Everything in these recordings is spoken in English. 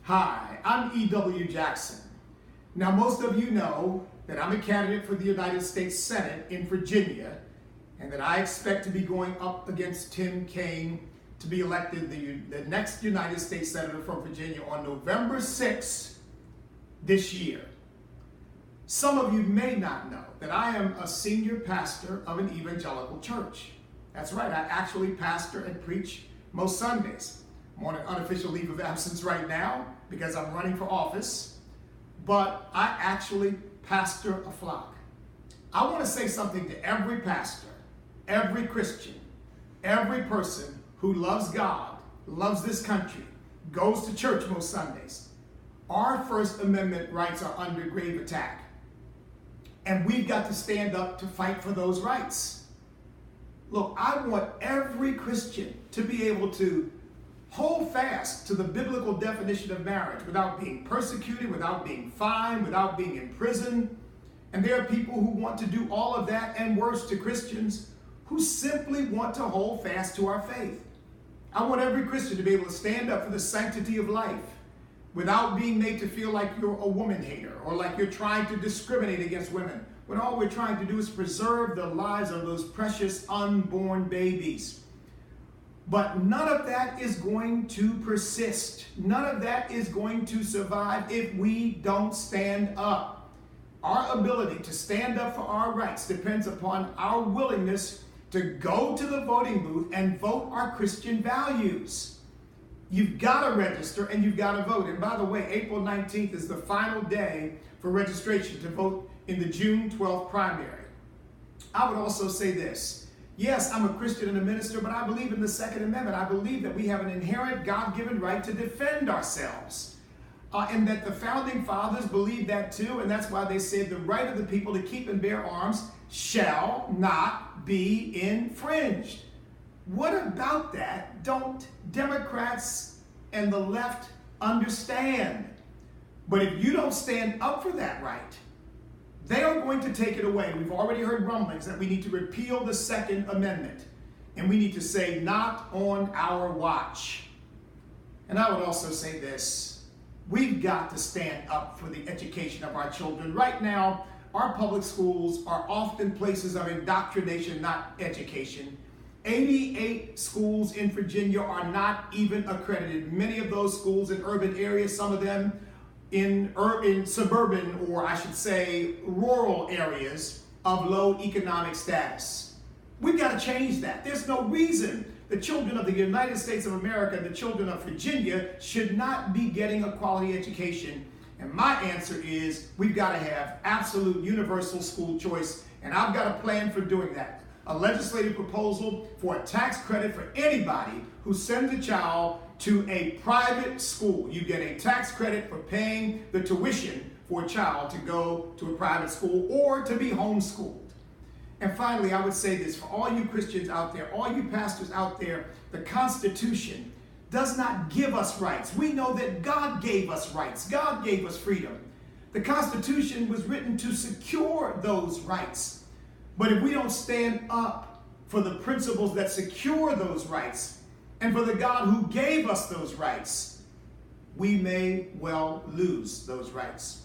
Hi, I'm E.W. Jackson. Now, most of you know that I'm a candidate for the United States Senate in Virginia, and that I expect to be going up against Tim Kaine to be elected the next United States Senator from Virginia on November 6th this year. Some of you may not know that I am a senior pastor of an evangelical church. That's right, I actually pastor and preach most Sundays. I'm on an unofficial leave of absence right now because I'm running for office, but I actually pastor a flock. I want to say something to every pastor, every Christian, every person who loves God, loves this country, goes to church most Sundays. Our First Amendment rights are under grave attack, and we've got to stand up to fight for those rights. Look, I want every Christian to be able to hold fast to the biblical definition of marriage without being persecuted, without being fined, without being imprisoned. And there are people who want to do all of that and worse to Christians who simply want to hold fast to our faith. I want every Christian to be able to stand up for the sanctity of life without being made to feel like you're a woman hater or like you're trying to discriminate against women, when all we're trying to do is preserve the lives of those precious unborn babies. But none of that is going to persist. None of that is going to survive if we don't stand up. Our ability to stand up for our rights depends upon our willingness to go to the voting booth and vote our Christian values. You've got to register and you've got to vote. And by the way, April 19th is the final day for registration to vote in the June 12th primary. I would also say this. Yes, I'm a Christian and a minister, but I believe in the Second Amendment. I believe that we have an inherent God-given right to defend ourselves. And that the Founding Fathers believed that too, and that's why they said the right of the people to keep and bear arms shall not be infringed. What about that don't Democrats and the left understand? But if you don't stand up for that right, they are going to take it away. We've already heard rumblings that we need to repeal the Second Amendment. And we need to say, not on our watch. And I would also say this. We've got to stand up for the education of our children. Right now, our public schools are often places of indoctrination, not education. 88 schools in Virginia are not even accredited. Many of those schools in urban areas, some of them in suburban, or I should say rural areas of low economic status. We've got to change that. There's no reason the children of the United States of America and the children of Virginia should not be getting a quality education. And my answer is we've got to have absolute universal school choice, and I've got a plan for doing that. A legislative proposal for a tax credit for anybody who sends a child to a private school. You get a tax credit for paying the tuition for a child to go to a private school or to be homeschooled. And finally, I would say this for all you Christians out there, all you pastors out there, the Constitution does not give us rights. We know that God gave us rights. God gave us freedom. The Constitution was written to secure those rights. But if we don't stand up for the principles that secure those rights, and for the God who gave us those rights, we may well lose those rights.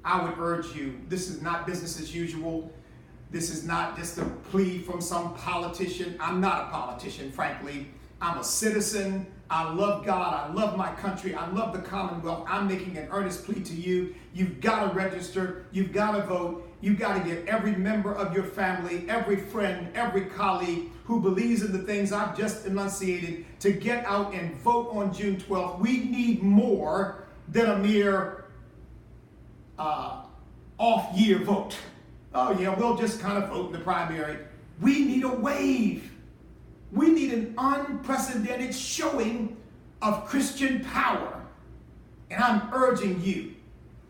I would urge you, this is not business as usual. This is not just a plea from some politician. I'm not a politician, frankly. I'm a citizen. I love God. I love my country. I love the Commonwealth. I'm making an earnest plea to you. You've got to register. You've got to vote. You've got to get every member of your family, every friend, every colleague who believes in the things I've just enunciated to get out and vote on June 12th. We need more than a mere off-year vote. Oh yeah, we'll just kind of vote in the primary. We need a wave. We need an unprecedented showing of Christian power. And I'm urging you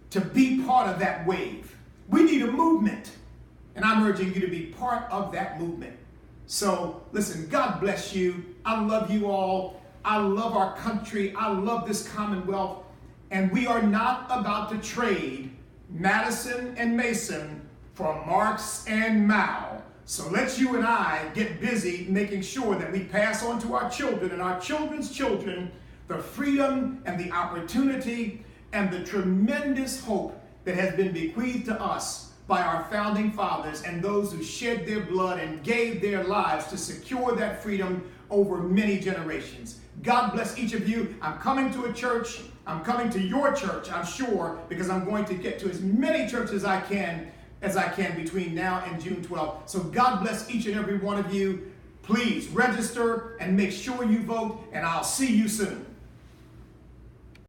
to be part of that wave. We need a movement. And I'm urging you to be part of that movement. So listen, God bless you. I love you all. I love our country. I love this Commonwealth. And we are not about to trade Madison and Mason for Marx and Mao. So let's you and I get busy making sure that we pass on to our children and our children's children the freedom and the opportunity and the tremendous hope that has been bequeathed to us by our founding fathers and those who shed their blood and gave their lives to secure that freedom over many generations. God bless each of you. I'm coming to a church. I'm coming to your church, I'm sure, because I'm going to get to as many churches as I can between now and June 12th. So God bless each and every one of you. Please register and make sure you vote, and I'll see you soon.